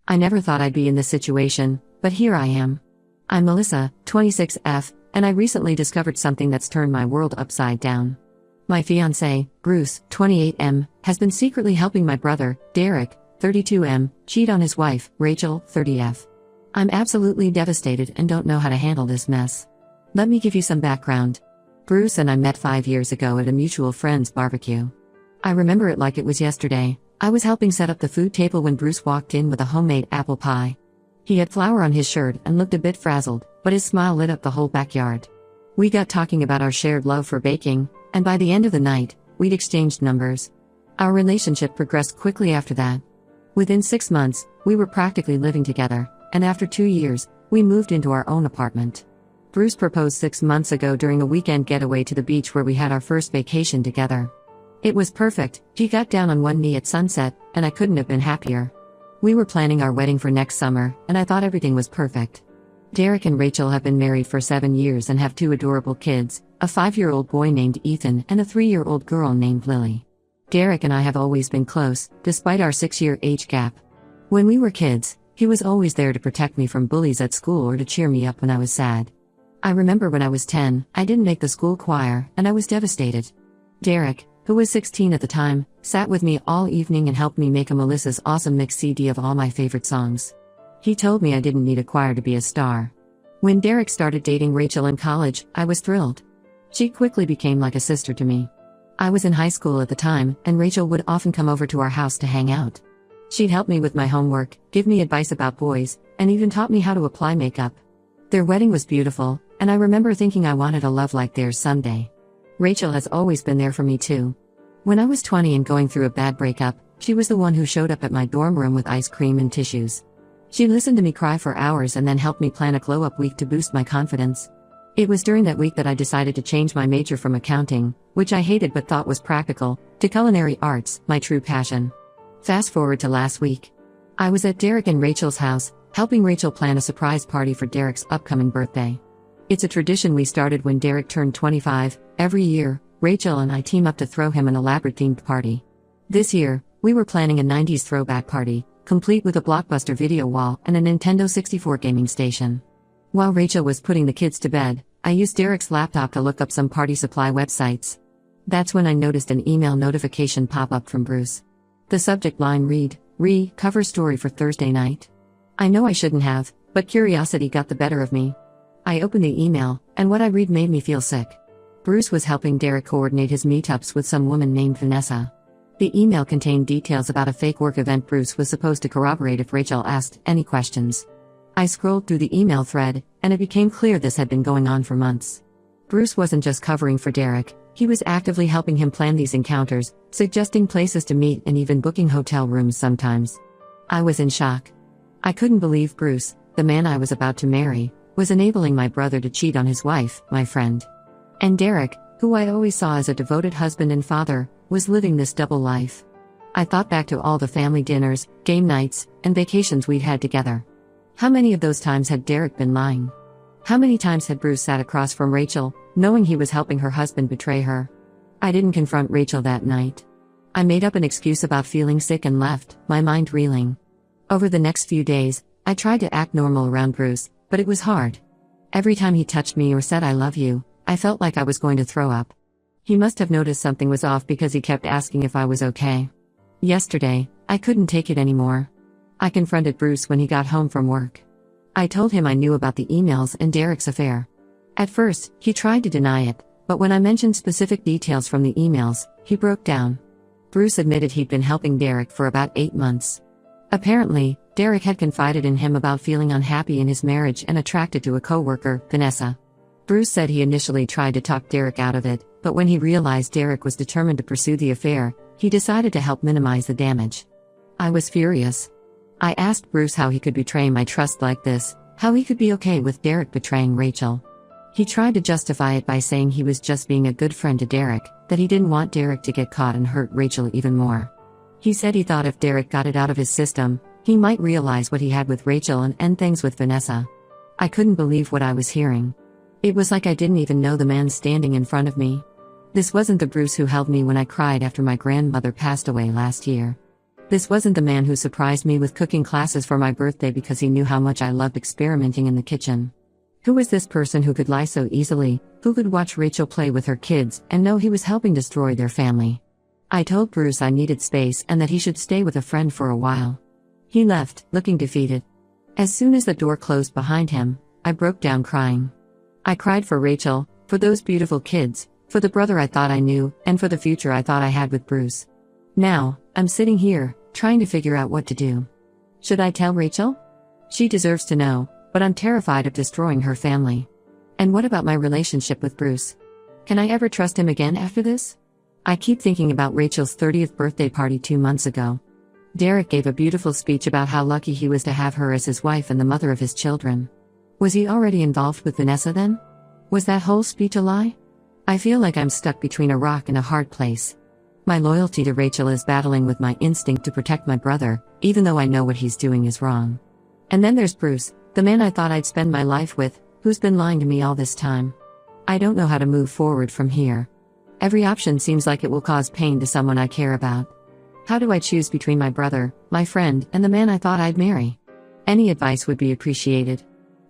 I never thought I'd be in this situation, but here I am. I'm Melissa, 26F, and I recently discovered something that's turned my world upside down. My fiancé, Bruce, 28M, has been secretly helping my brother, Derek, 32M, cheat on his wife, Rachel, 30F. I'm absolutely devastated and don't know how to handle this mess. Let me give you some background. Bruce and I met 5 years ago at a mutual friend's barbecue. I remember it like it was yesterday. I was helping set up the food table when Bruce walked in with a homemade apple pie. He had flour on his shirt and looked a bit frazzled, but his smile lit up the whole backyard. We got talking about our shared love for baking, and by the end of the night, we'd exchanged numbers. Our relationship progressed quickly after that. Within 6 months, we were practically living together, and after 2 years, we moved into our own apartment. Bruce proposed 6 months ago during a weekend getaway to the beach where we had our first vacation together. It was perfect. He got down on one knee at sunset, and I couldn't have been happier. We were planning our wedding for next summer, and I thought everything was perfect. Derek and Rachel have been married for 7 years and have 2 adorable kids, a 5-year-old boy named Ethan and a 3-year-old girl named Lily. Derek and I have always been close, despite our 6-year age gap. When we were kids, he was always there to protect me from bullies at school or to cheer me up when I was sad. I remember when I was 10, I didn't make the school choir, and I was devastated. Derek, who was 16 at the time, sat with me all evening and helped me make a Melissa's Awesome Mix CD of all my favorite songs. He told me I didn't need a choir to be a star. When Derek started dating Rachel in college, I was thrilled. She quickly became like a sister to me. I was in high school at the time, and Rachel would often come over to our house to hang out. She'd help me with my homework, give me advice about boys, and even taught me how to apply makeup. Their wedding was beautiful, and I remember thinking I wanted a love like theirs someday. Rachel has always been there for me too. When I was 20 and going through a bad breakup, she was the one who showed up at my dorm room with ice cream and tissues. She listened to me cry for hours and then helped me plan a glow-up week to boost my confidence. It was during that week that I decided to change my major from accounting, which I hated but thought was practical, to culinary arts, my true passion. Fast forward to last week. I was at Derek and Rachel's house, helping Rachel plan a surprise party for Derek's upcoming birthday. It's a tradition we started when Derek turned 25. Every year, Rachel and I team up to throw him an elaborate themed party. This year, we were planning a 90s throwback party, complete with a blockbuster video wall and a Nintendo 64 gaming station. While Rachel was putting the kids to bed, I used Derek's laptop to look up some party supply websites. That's when I noticed an email notification pop up from Bruce. The subject line read, cover story for Thursday night. I know I shouldn't have, but curiosity got the better of me. I opened the email, and what I read made me feel sick. Bruce was helping Derek coordinate his meetups with some woman named Vanessa. The email contained details about a fake work event Bruce was supposed to corroborate if Rachel asked any questions. I scrolled through the email thread, and it became clear this had been going on for months. Bruce wasn't just covering for Derek, he was actively helping him plan these encounters, suggesting places to meet and even booking hotel rooms sometimes. I was in shock. I couldn't believe Bruce, the man I was about to marry, was enabling my brother to cheat on his wife, my friend. And Derek, who I always saw as a devoted husband and father, was living this double life. I thought back to all the family dinners, game nights, and vacations we'd had together. How many of those times had Derek been lying? How many times had Bruce sat across from Rachel, knowing he was helping her husband betray her? I didn't confront Rachel that night. I made up an excuse about feeling sick and left, my mind reeling. Over the next few days, I tried to act normal around Bruce, but it was hard. Every time he touched me or said I love you, I felt like I was going to throw up. He must have noticed something was off because he kept asking if I was okay. Yesterday, I couldn't take it anymore. I confronted Bruce when he got home from work. I told him I knew about the emails and Derek's affair. At first, he tried to deny it, but when I mentioned specific details from the emails, he broke down. Bruce admitted he'd been helping Derek for about 8 months. Apparently, Derek had confided in him about feeling unhappy in his marriage and attracted to a coworker, Vanessa. Bruce said he initially tried to talk Derek out of it, but when he realized Derek was determined to pursue the affair, he decided to help minimize the damage. I was furious. I asked Bruce how he could betray my trust like this, how he could be okay with Derek betraying Rachel. He tried to justify it by saying he was just being a good friend to Derek, that he didn't want Derek to get caught and hurt Rachel even more. He said he thought if Derek got it out of his system, he might realize what he had with Rachel and end things with Vanessa. I couldn't believe what I was hearing. It was like I didn't even know the man standing in front of me. This wasn't the Bruce who held me when I cried after my grandmother passed away last year. This wasn't the man who surprised me with cooking classes for my birthday because he knew how much I loved experimenting in the kitchen. Who was this person who could lie so easily, who could watch Rachel play with her kids and know he was helping destroy their family? I told Bruce I needed space and that he should stay with a friend for a while. He left, looking defeated. As soon as the door closed behind him, I broke down crying. I cried for Rachel, for those beautiful kids, for the brother I thought I knew, and for the future I thought I had with Bruce. Now, I'm sitting here, trying to figure out what to do. Should I tell Rachel? She deserves to know, but I'm terrified of destroying her family. And what about my relationship with Bruce? Can I ever trust him again after this? I keep thinking about Rachel's 30th birthday party 2 months ago. Derek gave a beautiful speech about how lucky he was to have her as his wife and the mother of his children. Was he already involved with Vanessa then? Was that whole speech a lie? I feel like I'm stuck between a rock and a hard place. My loyalty to Rachel is battling with my instinct to protect my brother, even though I know what he's doing is wrong. And then there's Bruce, the man I thought I'd spend my life with, who's been lying to me all this time. I don't know how to move forward from here. Every option seems like it will cause pain to someone I care about. How do I choose between my brother, my friend, and the man I thought I'd marry? Any advice would be appreciated.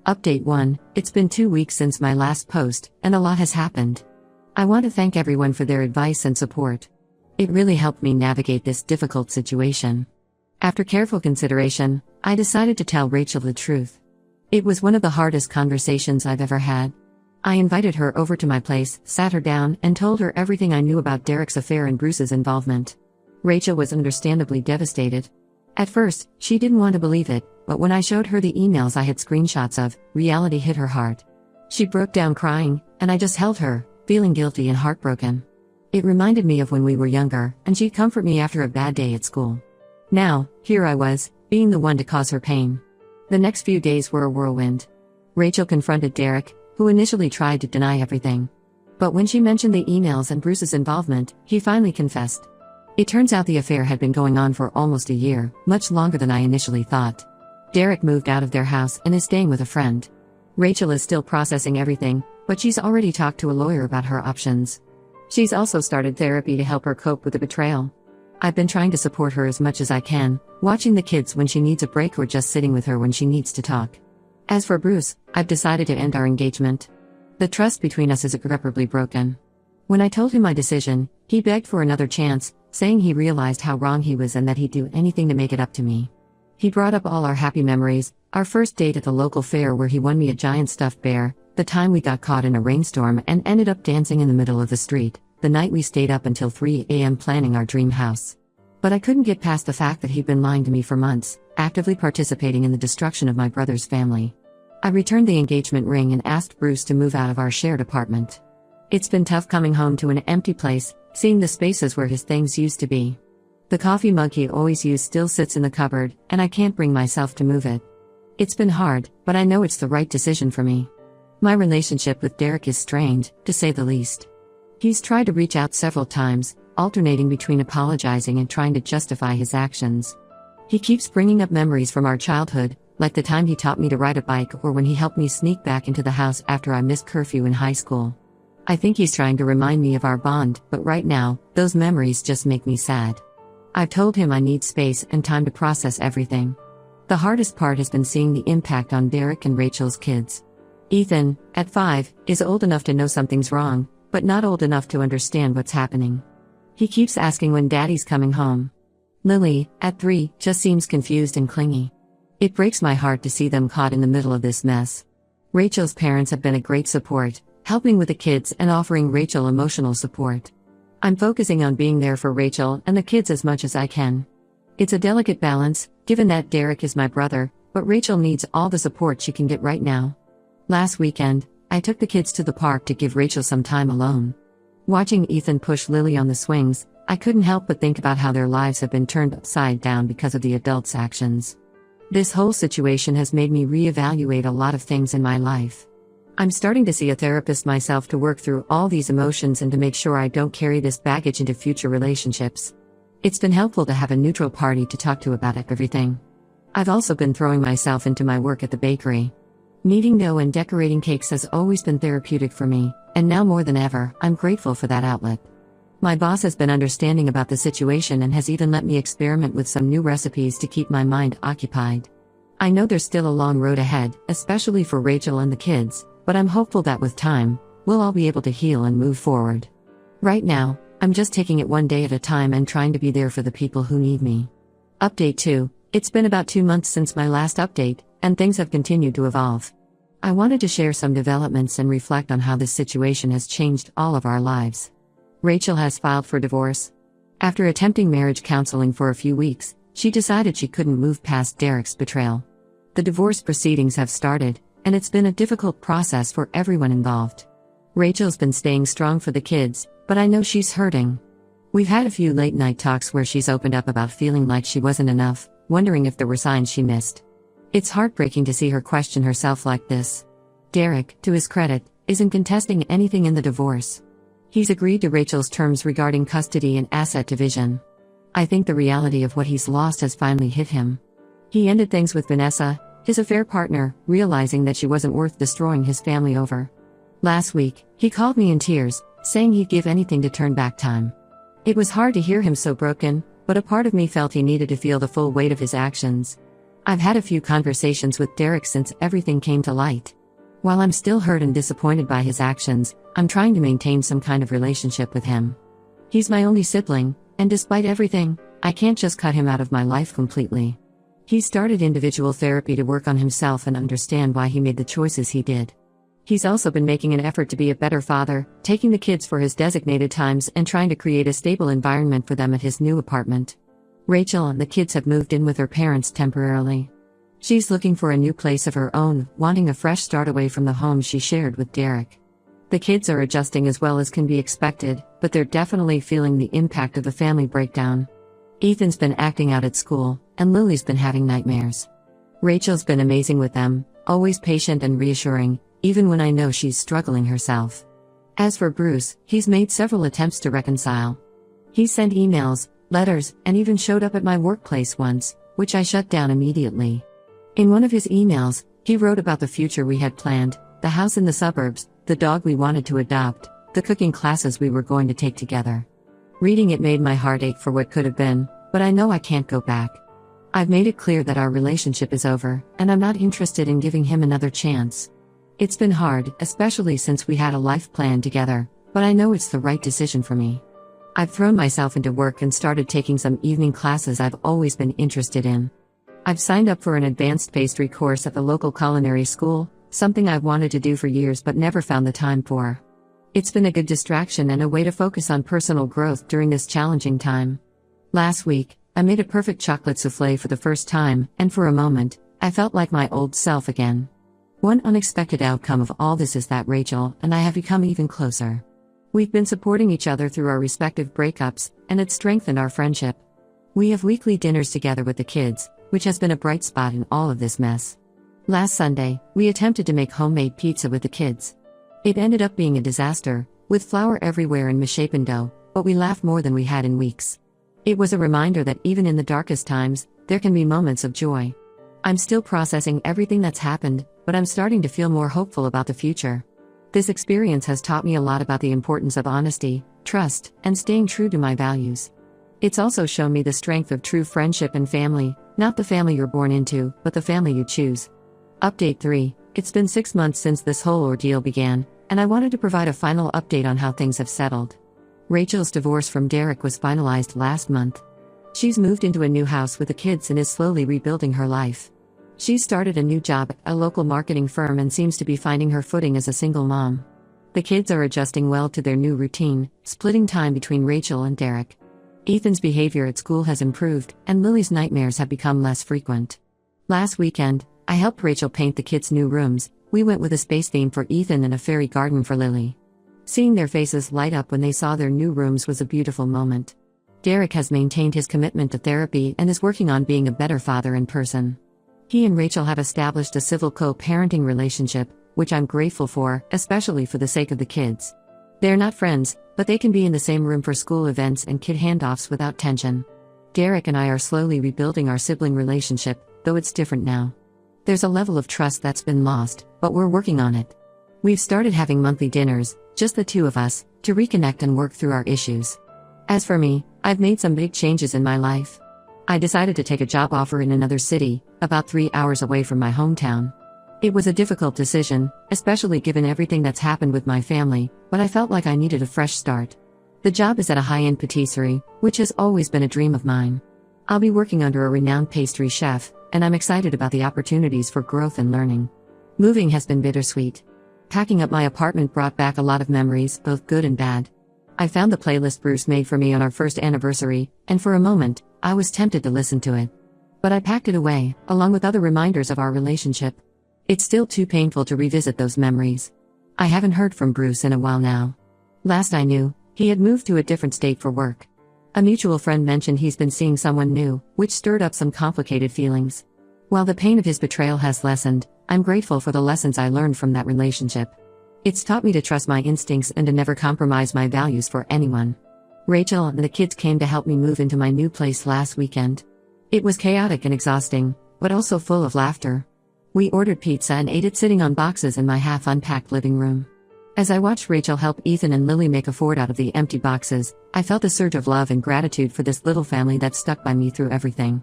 Update 1, it's been 2 weeks since my last post, and a lot has happened. I want to thank everyone for their advice and support. It really helped me navigate this difficult situation. After careful consideration, I decided to tell Rachel the truth. It was one of the hardest conversations I've ever had. I invited her over to my place, sat her down, and told her everything I knew about Derek's affair and Bruce's involvement. Rachel was understandably devastated. At first, she didn't want to believe it, but when I showed her the emails I had screenshots of, reality hit her heart. She broke down crying, and I just held her, feeling guilty and heartbroken. It reminded me of when we were younger, and she'd comfort me after a bad day at school. Now, here I was, being the one to cause her pain. The next few days were a whirlwind. Rachel confronted Derek, who initially tried to deny everything. But when she mentioned the emails and Bruce's involvement, he finally confessed. It turns out the affair had been going on for almost a year, much longer than I initially thought. Derek moved out of their house and is staying with a friend. Rachel is still processing everything, but she's already talked to a lawyer about her options. She's also started therapy to help her cope with the betrayal. I've been trying to support her as much as I can, watching the kids when she needs a break or just sitting with her when she needs to talk. As for Bruce, I've decided to end our engagement. The trust between us is irreparably broken. When I told him my decision, he begged for another chance, saying he realized how wrong he was and that he'd do anything to make it up to me. He brought up all our happy memories, our first date at the local fair where he won me a giant stuffed bear, the time we got caught in a rainstorm and ended up dancing in the middle of the street, the night we stayed up until 3 a.m. planning our dream house. But I couldn't get past the fact that he'd been lying to me for months, actively participating in the destruction of my brother's family. I returned the engagement ring and asked Bruce to move out of our shared apartment. It's been tough coming home to an empty place, seeing the spaces where his things used to be. The coffee mug he always used still sits in the cupboard, and I can't bring myself to move it. It's been hard, but I know it's the right decision for me. My relationship with Derek is strained, to say the least. He's tried to reach out several times, alternating between apologizing and trying to justify his actions. He keeps bringing up memories from our childhood, like the time he taught me to ride a bike or when he helped me sneak back into the house after I missed curfew in high school. I think he's trying to remind me of our bond, but right now, those memories just make me sad. I've told him I need space and time to process everything. The hardest part has been seeing the impact on Derek and Rachel's kids. Ethan, at 5, is old enough to know something's wrong, but not old enough to understand what's happening. He keeps asking when Daddy's coming home. Lily, at 3, just seems confused and clingy. It breaks my heart to see them caught in the middle of this mess. Rachel's parents have been a great support, helping with the kids and offering Rachel emotional support. I'm focusing on being there for Rachel and the kids as much as I can. It's a delicate balance, given that Derek is my brother, but Rachel needs all the support she can get right now. Last weekend, I took the kids to the park to give Rachel some time alone. Watching Ethan push Lily on the swings, I couldn't help but think about how their lives have been turned upside down because of the adults' actions. This whole situation has made me reevaluate a lot of things in my life. I'm starting to see a therapist myself to work through all these emotions and to make sure I don't carry this baggage into future relationships. It's been helpful to have a neutral party to talk to about everything. I've also been throwing myself into my work at the bakery. Kneading dough and decorating cakes has always been therapeutic for me, and now more than ever, I'm grateful for that outlet. My boss has been understanding about the situation and has even let me experiment with some new recipes to keep my mind occupied. I know there's still a long road ahead, especially for Rachel and the kids, but I'm hopeful that with time, we'll all be able to heal and move forward. Right now, I'm just taking it one day at a time and trying to be there for the people who need me. Update 2. It's been about 2 months since my last update, and things have continued to evolve. I wanted to share some developments and reflect on how this situation has changed all of our lives. Rachel has filed for divorce. After attempting marriage counseling for a few weeks, she decided she couldn't move past Derek's betrayal. The divorce proceedings have started, and it's been a difficult process for everyone involved. Rachel's been staying strong for the kids, but I know she's hurting. We've had a few late-night talks where she's opened up about feeling like she wasn't enough, wondering if there were signs she missed. It's heartbreaking to see her question herself like this. Derek, to his credit, isn't contesting anything in the divorce. He's agreed to Rachel's terms regarding custody and asset division. I think the reality of what he's lost has finally hit him. He ended things with Vanessa, his affair partner, realizing that she wasn't worth destroying his family over. Last week, he called me in tears, saying he'd give anything to turn back time. It was hard to hear him so broken, but a part of me felt he needed to feel the full weight of his actions. I've had a few conversations with Derek since everything came to light. While I'm still hurt and disappointed by his actions, I'm trying to maintain some kind of relationship with him. He's my only sibling, and despite everything, I can't just cut him out of my life completely. He started individual therapy to work on himself and understand why he made the choices he did. He's also been making an effort to be a better father, taking the kids for his designated times and trying to create a stable environment for them at his new apartment. Rachel and the kids have moved in with her parents temporarily. She's looking for a new place of her own, wanting a fresh start away from the home she shared with Derek. The kids are adjusting as well as can be expected, but they're definitely feeling the impact of the family breakdown. Ethan's been acting out at school, and Lily's been having nightmares. Rachel's been amazing with them, always patient and reassuring, even when I know she's struggling herself. As for Bruce, he's made several attempts to reconcile. He sent emails, letters, and even showed up at my workplace once, which I shut down immediately. In one of his emails, he wrote about the future we had planned, the house in the suburbs, the dog we wanted to adopt, the cooking classes we were going to take together. Reading it made my heart ache for what could have been, but I know I can't go back. I've made it clear that our relationship is over, and I'm not interested in giving him another chance. It's been hard, especially since we had a life plan together, but I know it's the right decision for me. I've thrown myself into work and started taking some evening classes I've always been interested in. I've signed up for an advanced pastry course at the local culinary school, something I've wanted to do for years but never found the time for. It's been a good distraction and a way to focus on personal growth during this challenging time. Last week, I made a perfect chocolate souffle for the first time, and for a moment, I felt like my old self again. One unexpected outcome of all this is that Rachel and I have become even closer. We've been supporting each other through our respective breakups, and it's strengthened our friendship. We have weekly dinners together with the kids, which has been a bright spot in all of this mess. Last Sunday, we attempted to make homemade pizza with the kids. It ended up being a disaster, with flour everywhere and misshapen dough, but we laughed more than we had in weeks. It was a reminder that even in the darkest times, there can be moments of joy. I'm still processing everything that's happened, but I'm starting to feel more hopeful about the future. This experience has taught me a lot about the importance of honesty, trust, and staying true to my values. It's also shown me the strength of true friendship and family, not the family you're born into, but the family you choose. Update 3. It's been 6 months since this whole ordeal began, and I wanted to provide a final update on how things have settled. Rachel's divorce from Derek was finalized last month. She's moved into a new house with the kids and is slowly rebuilding her life. She's started a new job at a local marketing firm and seems to be finding her footing as a single mom. The kids are adjusting well to their new routine, splitting time between Rachel and Derek. Ethan's behavior at school has improved, and Lily's nightmares have become less frequent. Last weekend, I helped Rachel paint the kids' new rooms. We went with a space theme for Ethan and a fairy garden for Lily. Seeing their faces light up when they saw their new rooms was a beautiful moment. Derek has maintained his commitment to therapy and is working on being a better father in person. He and Rachel have established a civil co-parenting relationship, which I'm grateful for, especially for the sake of the kids. They're not friends, but they can be in the same room for school events and kid handoffs without tension. Derek and I are slowly rebuilding our sibling relationship, though it's different now. There's a level of trust that's been lost, but we're working on it. We've started having monthly dinners, just the two of us, to reconnect and work through our issues. As for me, I've made some big changes in my life. I decided to take a job offer in another city, about 3 hours away from my hometown. It was a difficult decision, especially given everything that's happened with my family, but I felt like I needed a fresh start. The job is at a high-end patisserie, which has always been a dream of mine. I'll be working under a renowned pastry chef, and I'm excited about the opportunities for growth and learning. Moving has been bittersweet. Packing up my apartment brought back a lot of memories, both good and bad. I found the playlist Bruce made for me on our first anniversary, and for a moment, I was tempted to listen to it. But I packed it away, along with other reminders of our relationship. It's still too painful to revisit those memories. I haven't heard from Bruce in a while now. Last I knew, he had moved to a different state for work. A mutual friend mentioned he's been seeing someone new, which stirred up some complicated feelings. While the pain of his betrayal has lessened, I'm grateful for the lessons I learned from that relationship. It's taught me to trust my instincts and to never compromise my values for anyone. Rachel and the kids came to help me move into my new place last weekend. It was chaotic and exhausting, but also full of laughter. We ordered pizza and ate it sitting on boxes in my half-unpacked living room. As I watched Rachel help Ethan and Lily make a fort out of the empty boxes, I felt a surge of love and gratitude for this little family that stuck by me through everything.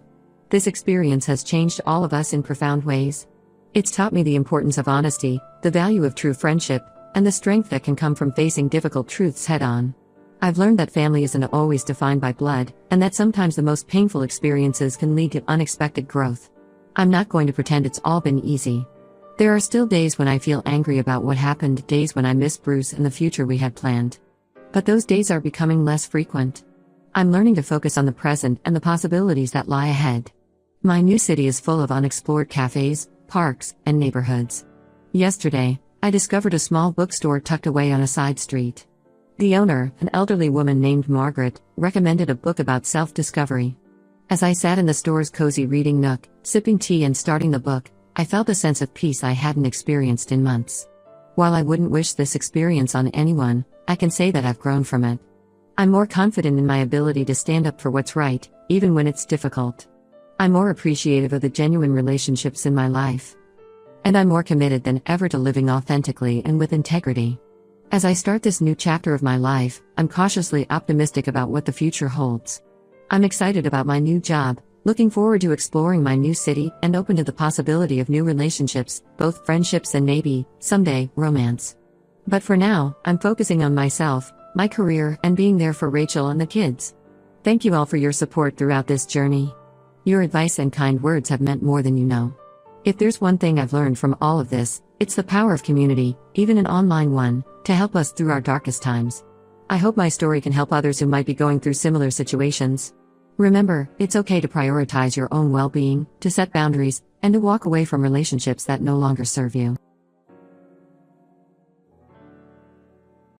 This experience has changed all of us in profound ways. It's taught me the importance of honesty, the value of true friendship, and the strength that can come from facing difficult truths head-on. I've learned that family isn't always defined by blood, and that sometimes the most painful experiences can lead to unexpected growth. I'm not going to pretend it's all been easy. There are still days when I feel angry about what happened, days when I miss Bruce and the future we had planned. But those days are becoming less frequent. I'm learning to focus on the present and the possibilities that lie ahead. My new city is full of unexplored cafes, parks, and neighborhoods. Yesterday, I discovered a small bookstore tucked away on a side street. The owner, an elderly woman named Margaret, recommended a book about self-discovery. As I sat in the store's cozy reading nook, sipping tea and starting the book, I felt a sense of peace I hadn't experienced in months. While I wouldn't wish this experience on anyone, I can say that I've grown from it. I'm more confident in my ability to stand up for what's right, even when it's difficult. I'm more appreciative of the genuine relationships in my life. And I'm more committed than ever to living authentically and with integrity. As I start this new chapter of my life, I'm cautiously optimistic about what the future holds. I'm excited about my new job, looking forward to exploring my new city, and open to the possibility of new relationships, both friendships and maybe, someday, romance. But for now, I'm focusing on myself, my career, and being there for Rachel and the kids. Thank you all for your support throughout this journey. Your advice and kind words have meant more than you know. If there's one thing I've learned from all of this, it's the power of community, even an online one, to help us through our darkest times. I hope my story can help others who might be going through similar situations. Remember, it's okay to prioritize your own well-being, to set boundaries, and to walk away from relationships that no longer serve you.